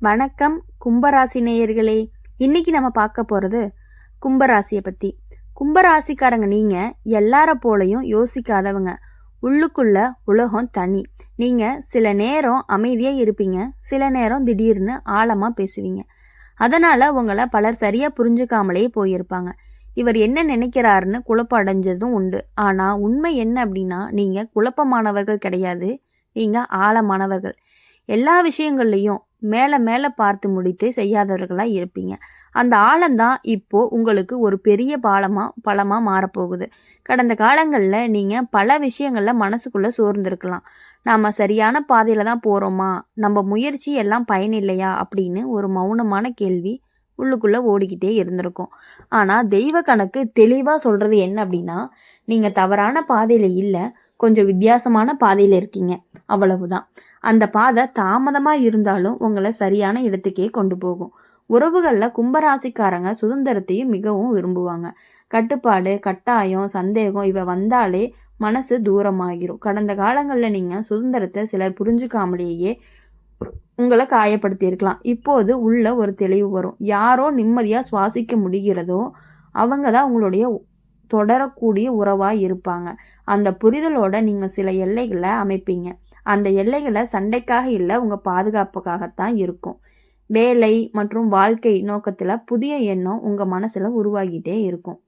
வணக்கம் கும்பராசி நேயர்களே. இன்னைக்கு நம்ம பார்க்க போகிறது கும்பராசியை பற்றி. கும்பராசிக்காரங்க நீங்கள் எல்லார போலையும் யோசிக்காதவங்க. உள்ளுக்குள்ள உலகம் தனி. நீங்கள் சில நேரம் அமைதியாக இருப்பீங்க, சில நேரம் திடீர்னு ஆழமாக பேசுவீங்க. அதனால் உங்களை பலர் சரியாக புரிஞ்சுக்காமலே போயிருப்பாங்க. இவர் என்ன நினைக்கிறாருன்னு குழப்பம் அடைஞ்சதும் உண்டு. ஆனால் உண்மை என்ன அப்படின்னா, நீங்கள் குழப்பமானவர்கள் கிடையாது, நீங்கள் ஆழமானவர்கள். எல்லா விஷயங்கள்லையும் மேலே மேலே பார்த்து முடித்து செய்யாதவர்களாக இருப்பீங்க. அந்த ஆழம்தான் இப்போது உங்களுக்கு ஒரு பெரிய பலமாக மாறப்போகுது. கடந்த காலங்களில் நீங்கள் பல விஷயங்களில் மனசுக்குள்ளே சோர்ந்திருக்கலாம். நாம் சரியான பாதையில் தான் போகிறோமா, நம்ம முயற்சி எல்லாம் பயனில்லையா அப்படின்னு ஒரு மௌனமான கேள்வி உள்ளுக்குள்ளே ஓடிக்கிட்டே இருந்திருக்கும். ஆனால் தெய்வ கணக்கு தெளிவாக சொல்கிறது என்ன அப்படின்னா, நீங்கள் தவறான பாதையில் இல்லை, கொஞ்சம் வித்தியாசமான பாதையில் இருக்கீங்க, அவ்வளவுதான். அந்த பாதை தாமதமாக இருந்தாலும் உங்களை சரியான இடத்துக்கே கொண்டு போகும். உறவுகளில் கும்பராசிக்காரங்க சுதந்திரத்தையும் மிகவும் விரும்புவாங்க. கட்டுப்பாடு, கட்டாயம், சந்தேகம் இவை வந்தாலே மனசு தூரமாகிரும். கடந்த காலங்களில் நீங்கள் சுதந்திரத்தை சிலர் புரிஞ்சுக்காமலேயே உங்களை காயப்படுத்தியிருக்கலாம். இப்போது உள்ள ஒரு தெளிவு வரும். யாரோ நிம்மதியாக சுவாசிக்க முடிகிறதோ அவங்க தான் உங்களுடைய தொடரக்கூடிய உறவாக இருப்பாங்க. அந்த புரிதலோட நீங்கள் சில எல்லைகளை அமைப்பீங்க. அந்த எல்லைகளை சண்டைக்காக இல்லை, உங்கள் பாதுகாப்புக்காகத்தான் இருக்கும். வேலை மற்றும் வாழ்க்கை நோக்கத்தில் புதிய எண்ணம் உங்கள் மனசில் உருவாகிட்டே இருக்கும்.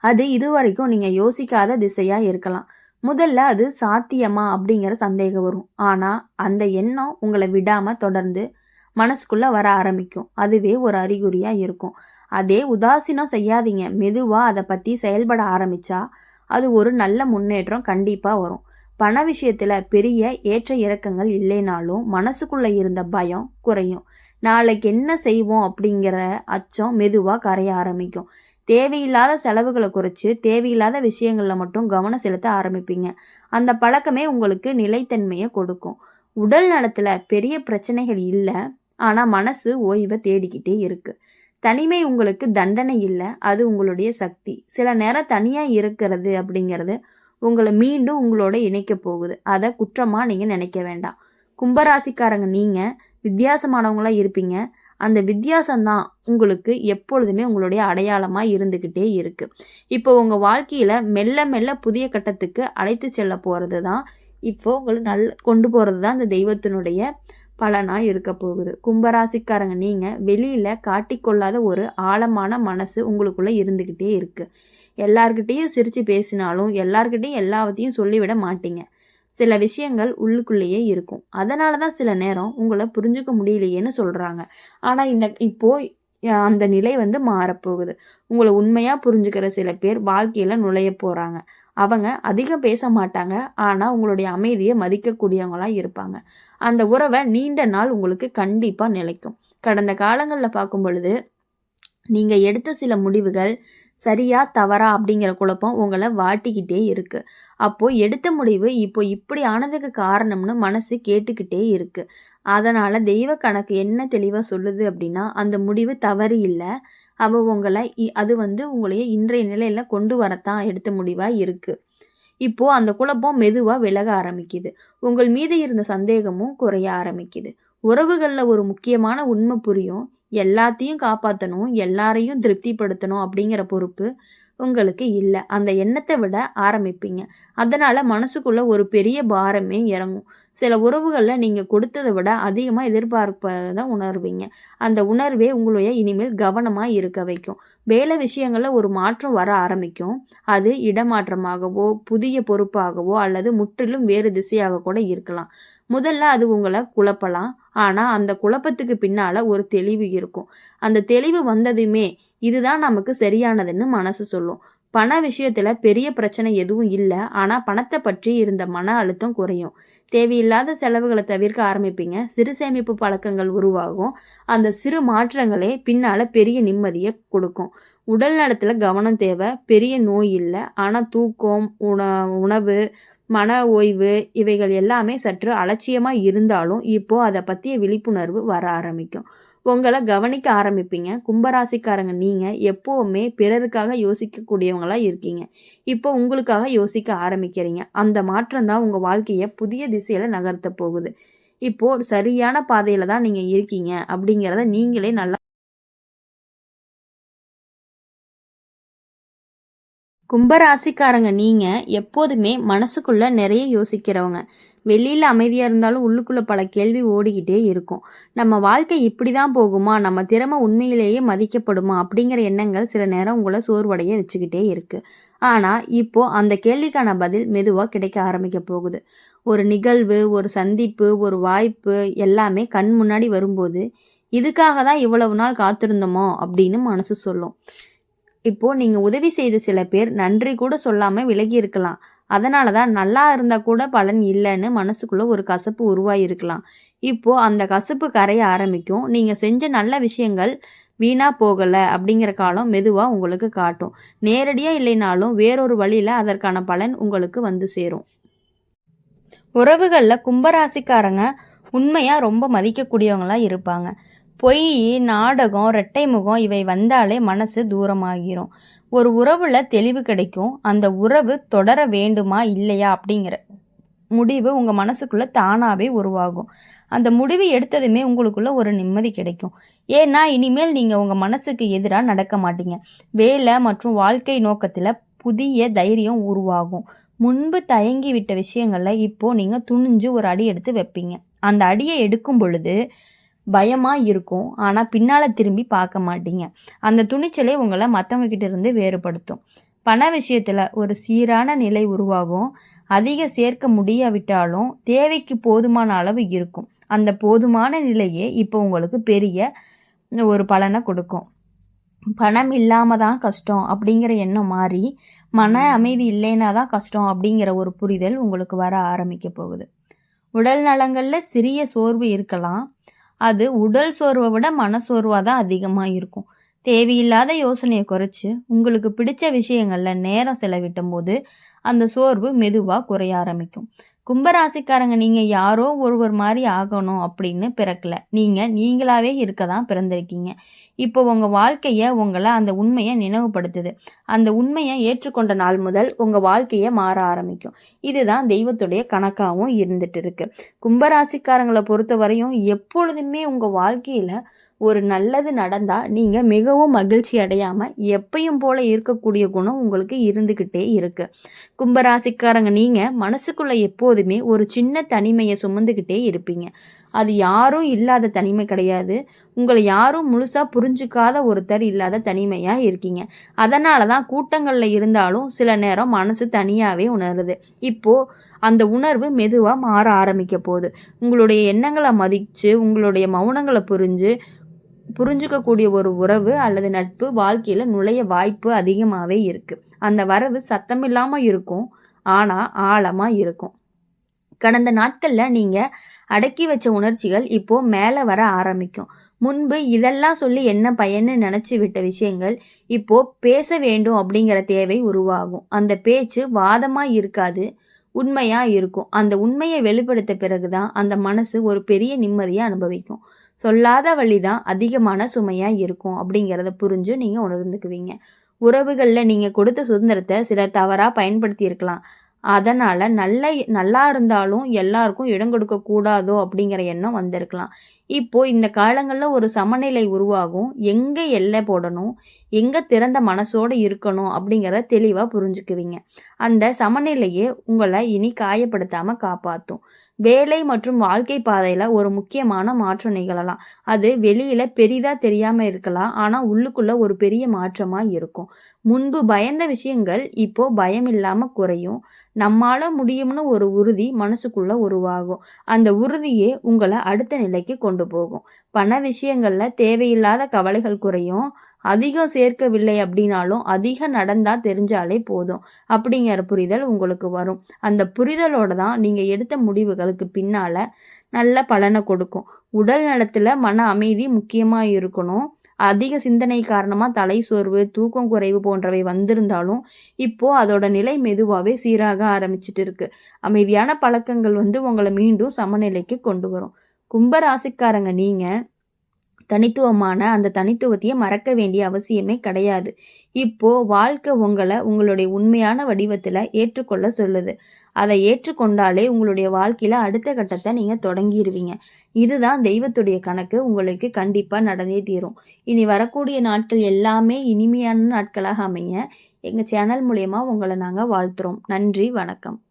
அது இதுவரைக்கும் நீங்கள் யோசிக்காத திசையாக இருக்கலாம். முதல்ல அது சாத்தியமா அப்படிங்கிற சந்தேகம் வரும். ஆனால் அந்த எண்ணம் உங்களை விடாமல் தொடர்ந்து மனசுக்குள்ளே வர ஆரம்பிக்கும். அதுவே ஒரு அறிகுறியாக இருக்கும். அதே உதாசீனம் செய்யாதீங்க. மெதுவாக அதை பற்றி செயல்பட ஆரம்பித்தா அது ஒரு நல்ல முன்னேற்றம் கண்டிப்பாக வரும். பண விஷயத்தில் பெரிய ஏற்ற இறக்கங்கள் இல்லைனாலும் மனசுக்குள்ளே இருந்த பயம் குறையும். நாளைக்கு என்ன செய்வோம் அப்படிங்கிற அச்சம் மெதுவாக கரைய ஆரம்பிக்கும். தேவையில்லாத செலவுகளை குறைச்சி தேவையில்லாத விஷயங்களில் மட்டும் கவனம் செலுத்த ஆரம்பிப்பீங்க. அந்த பழக்கமே உங்களுக்கு நிலைத்தன்மையை கொடுக்கும். உடல் நலத்தில் பெரிய பிரச்சனைகள் இல்லை, ஆனால் மனசு ஓய்வை தேடிக்கிட்டே இருக்குது. தனிமை உங்களுக்கு தண்டனை இல்லை, அது உங்களுடைய சக்தி. சில நேரம் தனியாக இருக்கிறது அப்படிங்கிறது உங்களை மீண்டும் உங்களோட இணைக்க போகுது. அதை குற்றமாக நீங்கள் நினைக்க வேண்டாம். கும்பராசிக்காரங்க நீங்கள் வித்தியாசமானவங்களாக இருப்பீங்க. அந்த வித்தியாசம்தான் உங்களுக்கு எப்பொழுதுமே உங்களுடைய அடையாளமாக இருந்துக்கிட்டே இருக்குது. இப்போ உங்கள் வாழ்க்கையில் மெல்ல மெல்ல புதிய கட்டத்துக்கு அழைத்து செல்ல போகிறது தான், இப்போது உங்களை கொண்டு போகிறது தான் இந்த தெய்வத்தினுடைய பலனாக இருக்க போகுது. கும்பராசிக்காரங்க நீங்கள் வெளியில் காட்டிக்கொள்ளாத ஒரு ஆழமான மனசு உங்களுக்குள்ளே இருந்துக்கிட்டே இருக்குது. எல்லார்கிட்டேயும் சிரித்து பேசினாலும் எல்லார்கிட்டையும் எல்லாத்தையும் சொல்லிவிட மாட்டீங்க. சில விஷயங்கள் உள்ளுக்குள்ளேயே இருக்கும். அதனால தான் சில நேரம் உங்களை புரிஞ்சுக்க முடியலையேன்னு சொல்கிறாங்க. ஆனால் இப்போது அந்த நிலை மாறப்போகுது. உங்களை உண்மையாக புரிஞ்சுக்கிற சில பேர் வாழ்க்கையில் நுழைய போகிறாங்க. அவங்க அதிகம் பேச மாட்டாங்க, ஆனால் உங்களுடைய அமைதியை மதிக்கக்கூடியவங்களாக இருப்பாங்க. அந்த உறவை நீண்ட நாள் உங்களுக்கு கண்டிப்பாக நிலைக்கும். கடந்த காலங்களில் பார்க்கும் பொழுது நீங்கள் எடுத்த சில முடிவுகள் சரியா தவறா அப்படிங்கிற குழப்பம் உங்களை வாட்டிக்கிட்டே இருக்குது. அப்போது எடுத்த முடிவு இப்போ இப்படி ஆனதுக்கு காரணம்னு மனசு கேட்டுக்கிட்டே இருக்குது. அதனால் தெய்வ கணக்கு என்ன தெளிவாக சொல்லுது அப்படின்னா, அந்த முடிவு தவறு இல்லை, உங்களை அது உங்களைய இன்றைய நிலையில் கொண்டு வரத்தான் எடுத்த முடிவாக இருக்குது. இப்போது அந்த குழப்பம் மெதுவாக விலக ஆரம்பிக்குது. உங்கள் மீது இருந்த சந்தேகமும் குறைய ஆரம்பிக்குது. உறவுகளில் ஒரு முக்கியமான உண்மை புரியும். எல்லாத்தையும் காப்பாற்றணும், எல்லாரையும் திருப்திப்படுத்தணும் அப்படிங்கிற பொறுப்பு உங்களுக்கு இல்லை. அந்த எண்ணத்தை விட ஆரம்பிப்பீங்க. அதனால் மனசுக்குள்ளே ஒரு பெரிய பாரமே இறங்கும். சில உறவுகளில் நீங்கள் கொடுத்ததை விட அதிகமாக எதிர்பார்ப்பதை உணர்வீங்க. அந்த உணர்வே உங்களுடைய இனிமேல் கவனமாக இருக்க வைக்கும். வேலை விஷயங்களில் ஒரு மாற்றம் வர ஆரம்பிக்கும். அது இடமாற்றமாகவோ புதிய பொறுப்பாகவோ அல்லது முற்றிலும் வேறு திசையாக கூட இருக்கலாம். முதல்ல அது உங்களை குழப்பலாம், ஆனால் அந்த குழப்பத்துக்கு பின்னால் ஒரு தெளிவு இருக்கும். அந்த தெளிவு வந்ததுமே இதுதான் நமக்கு சரியானதுன்னு மனசு சொல்லும். பண விஷயத்தில் பெரிய பிரச்சனை எதுவும் இல்லை, ஆனால் பணத்தை பற்றி இருந்த மன அழுத்தம் குறையும். தேவையில்லாத செலவுகளை தவிர்க்க ஆரம்பிப்பீங்க. சிறு சேமிப்பு பழக்கங்கள் உருவாகும். அந்த சிறு மாற்றங்களே பின்னால் பெரிய நிம்மதியை கொடுக்கும். உடல் நலத்தில் கவனம் தேவை. பெரிய நோய் இல்லை, ஆனால் தூக்கம், உணவு, மன ஓய்வு இவைகள் எல்லாமே சற்று அலட்சியமாக இருந்தாலும் இப்போது அதை பற்றிய விழிப்புணர்வு வர ஆரம்பிக்கும். உங்களை கவனிக்க ஆரம்பிப்பீங்க. கும்பராசிக்காரங்க நீங்கள் எப்போவுமே பிறருக்காக யோசிக்கக்கூடியவங்களாக இருக்கீங்க. இப்போ உங்களுக்காக யோசிக்க ஆரம்பிக்கிறீங்க. அந்த மாற்றம் தான் உங்கள் வாழ்க்கையை புதிய திசையில் நகர்த்த போகுது. இப்போ சரியான பாதையில தான் நீங்க இருக்கீங்க அப்படிங்கிறத நீங்களே நல்லா. கும்பராசிக்காரங்க நீங்க எப்போதுமே மனசுக்குள்ள நிறைய யோசிக்கிறவங்க. வெளியில அமைதியா இருந்தாலும் உள்ளுக்குள்ள பல கேள்வி ஓடிக்கிட்டே இருக்கும். நம்ம வாழ்க்கை இப்படிதான் போகுமா? நம்ம திறமை உண்மையிலேயே மதிக்கப்படுமா? அப்படிங்கிற எண்ணங்கள் சில நேரம் உங்களை சோர்வடைய வச்சுக்கிட்டே இருக்கு. ஆனா இப்போ அந்த கேள்விக்கான பதில் மெதுவா கிடைக்க ஆரம்பிக்க போகுது. ஒரு நிகழ்வு, ஒரு சந்திப்பு, ஒரு வாய்ப்பு எல்லாமே கண் முன்னாடி வரும்போது, இதுக்காக தான் இவ்வளவு நாள் காத்திருந்தோமோ அப்படின்னு மனசு சொல்லும். இப்போ நீங்க உதவி செய்த சில பேர் நன்றி கூட சொல்லாம விலகி இருக்கலாம். அதனால தான் நல்லா இருந்தா கூட பலன் இல்லன்னு மனசுக்குள்ள ஒரு கசப்பு உருவாகியிருக்கலாம். இப்போ அந்த கசப்பு கரைய ஆரம்பிக்கும். நீங்க செஞ்ச நல்ல விஷயங்கள் வீணா போகல அப்படிங்கிற காலம் மெதுவா உங்களுக்கு காட்டும். நேரடியா இல்லைனாலும் வேறொரு வழியில அதற்கான பலன் உங்களுக்கு வந்து சேரும். உறவுகள்ல கும்பராசிக்காரங்க உண்மையா ரொம்ப மதிக்கக்கூடியவங்களா இருப்பாங்க. பொய், நாடகம், ரெட்டை முகம் இவை வந்தாலே மனசு தூரமாகிரும். ஒரு உறவுல தெளிவு கிடைக்கும். அந்த உறவு தொடர வேண்டுமா இல்லையா அப்படிங்கிற முடிவு உங்க மனசுக்குள்ள தானாவே உருவாகும். அந்த முடிவு எடுத்ததுமே உங்களுக்குள்ள ஒரு நிம்மதி கிடைக்கும். ஏன்னா இனிமேல் நீங்க உங்க மனசுக்கு எதிரா நடக்க மாட்டீங்க. வேலை மற்றும் வாழ்க்கை நோக்கத்துல புதிய தைரியம் உருவாகும். முன்பு தயங்கி விட்ட விஷயங்கள்ல இப்போ நீங்க துணிஞ்சு ஒரு அடி எடுத்து வைப்பீங்க. அந்த அடியை எடுக்கும் பொழுது பயமா இருக்கும். ஆனா பின்னால திரும்பி பார்க்க மாட்டீங்க. அந்த துணிச்சலே உங்கள மத்தவங்க கிட்ட இருந்து வேறுபடுத்தும். பண விஷயத்துல ஒரு சீரான நிலை உருவாகும். அதிக சேர்க்க முடியாவிட்டாலும் தேவைக்கு போதுமான அளவு இருக்கும். அந்த போதுமான நிலையே இப்போ உங்களுக்கு பெரிய ஒரு பலனை கொடுக்கும். பணம் இல்லாம தான் கஷ்டம் அப்படிங்கிற எண்ணம் மாறி, மன அமைதி இல்லைன்னா தான் கஷ்டம் அப்படிங்கிற ஒரு புரிதல் உங்களுக்கு வர ஆரம்பிக்க போகுது. உடல் நலங்கள்ல சிறிய சோர்வு இருக்கலாம். அது உடல் சோர்வை விட மனசோர்வாக தான் அதிகமாக இருக்கும். தேவையில்லாத யோசனையை குறைச்சி உங்களுக்கு பிடிச்ச விஷயங்கள்ல நேரம் செலவிட்டும் போது அந்த சோர்வு மெதுவாக குறைய ஆரம்பிக்கும். கும்பராசிக்காரங்க நீங்க யாரோ ஒருவர் மாதிரி ஆகணும் அப்படின்னு பிறக்கல. நீங்க நீங்களாவே இருக்க தான் பிறந்திருக்கீங்க. இப்போ உங்க வாழ்க்கைய உங்களை அந்த உண்மையை நினைவுபடுத்துது. அந்த உண்மையை ஏற்றுக்கொண்ட நாள் முதல் உங்க வாழ்க்கைய மாற ஆரம்பிக்கும். இதுதான் தெய்வத்துடைய கணக்காகவும் இருந்துட்டு இருக்கு. கும்பராசிக்காரங்களை பொறுத்த வரையும் எப்பொழுதுமே உங்க வாழ்க்கையில ஒரு நல்லது நடந்தா நீங்க மிகவும் மகிழ்ச்சி அடையாம எப்பயும் போல இருக்கக்கூடிய குணம் உங்களுக்கு இருந்துகிட்டே இருக்கு. கும்பராசிக்காரங்க நீங்க மனசுக்குள்ள எப்போதுமே ஒரு சின்ன தனிமையை சுமந்துக்கிட்டே இருப்பீங்க. அது யாரும் இல்லாத தனிமை கிடையாது. உங்களை யாரும் முழுசா புரிஞ்சுக்காத ஒருத்தர் இல்லாத தனிமையா இருக்கீங்க. அதனால தான் கூட்டங்கள்ல இருந்தாலும் சில நேரம் மனசு தனியாவே உணருது. இப்போ அந்த உணர்வு மெதுவா மாற ஆரம்பிக்க போகுது. உங்களுடைய எண்ணங்களை மதிச்சு உங்களுடைய மௌனங்களை புரிஞ்சுக்கக்கூடிய ஒரு உறவு அல்லது நட்பு வாழ்க்கையில நுழைய வாய்ப்பு அதிகமாவே இருக்கு. அந்த வரவு சத்தமில்லாம இருக்கும். ஆனா ஆழமா இருக்கும். கடந்த நாட்கள்ல நீங்க அடக்கி வச்ச உணர்ச்சிகள் இப்போ மேல வர ஆரம்பிக்கும். முன்பு இதெல்லாம் சொல்லி என்ன பயன்னு நினைச்சு விட்ட விஷயங்கள் இப்போ பேச வேண்டும் அப்படிங்கிற தேவை உருவாகும். அந்த பேச்சு வாதமா இருக்காது, உண்மையா இருக்கும். அந்த உண்மையை வெளிப்படுத்த பிறகுதான் அந்த மனசு ஒரு பெரிய நிம்மதியை அனுபவிக்கும். சொல்லாத வழிதான் அதிகமான சுமையா இருக்கும் அப்படிங்கிறத புரிஞ்சு நீங்க உணர்ந்துக்குவீங்க. உறவுகள்ல நீங்க கொடுத்த சுதந்திரத்தை சிலர் தவறா பயன்படுத்தி இருக்கலாம். அதனால நல்லா இருந்தாலும் எல்லாருக்கும் இடம் கொடுக்க கூடாதோ அப்படிங்கிற எண்ணம் வந்திருக்கலாம். இப்போ இந்த காலங்கள்ல ஒரு சமநிலை உருவாகும். எங்க எல்லை போடணும், எங்க திறந்த மனசோட இருக்கணும் அப்படிங்கிறத தெளிவா புரிஞ்சுக்குவீங்க. அந்த சமநிலையே உங்களை இனி காயப்படுத்தாம காப்பாத்தும். வேலை மற்றும் வாழ்க்கை பாதையில ஒரு முக்கியமான மாற்றம் நிகழலாம். அது வெளியில பெரிதா தெரியாம இருக்கலாம். ஆனா உள்ளுக்குள்ள ஒரு பெரிய மாற்றமா இருக்கும். முன்பு பயந்த விஷயங்கள் இப்போ பயம் இல்லாம குறையும். நம்மால முடியும்னு ஒரு உறுதி மனசுக்குள்ள உருவாகும். அந்த உறுதியே உங்களை அடுத்த நிலைக்கு கொண்டு போகும். பண விஷயங்கள்ல தேவையில்லாத கவலைகள் குறையும். அதிகம் சேர்க்கவில்லை அப்படின்னாலும் அதிகம் நடந்தா தெரிஞ்சாலே போதும் அப்படிங்கிற புரிதல் உங்களுக்கு வரும். அந்த புரிதலோட தான் நீங்க எடுத்த முடிவுகளுக்கு பின்னால நல்ல பலனை கொடுக்கும். உடல் நலத்துல மன அமைதி முக்கியமா இருக்கணும். அதிக சிந்தனை காரணமா தலை சோர்வு, தூக்கம் குறைவு போன்றவை வந்திருந்தாலும் இப்போ அதோட நிலை மெதுவாவே சீராக ஆரம்பிச்சிட்டு இருக்கு. அமைதியான பழக்கங்கள் உங்களை மீண்டும் சமநிலைக்கு கொண்டு வரும். கும்ப ராசிக்காரங்க நீங்க தனித்துவமான அந்த தனித்துவத்தையே மறக்க வேண்டிய அவசியமே கிடையாது. இப்போ வாழ்க்கை உங்களுடைய உண்மையான வடிவத்துல ஏற்றுக்கொள்ள சொல்லுது. அதை ஏற்றுக்கொண்டாலே உங்களுடைய வாழ்க்கையில அடுத்த கட்டத்த நீங்க தொடங்கிருவீங்க. இதுதான் தெய்வத்துடைய கணக்கு. உங்களுக்கு கண்டிப்பா நடந்தே தீரும். இனி வரக்கூடிய நாட்கள் எல்லாமே இனிமையான நாட்களாக அமைய எங்க சேனல் மூலியமா உங்கள நாங்க வாழ்த்துறோம். நன்றி, வணக்கம்.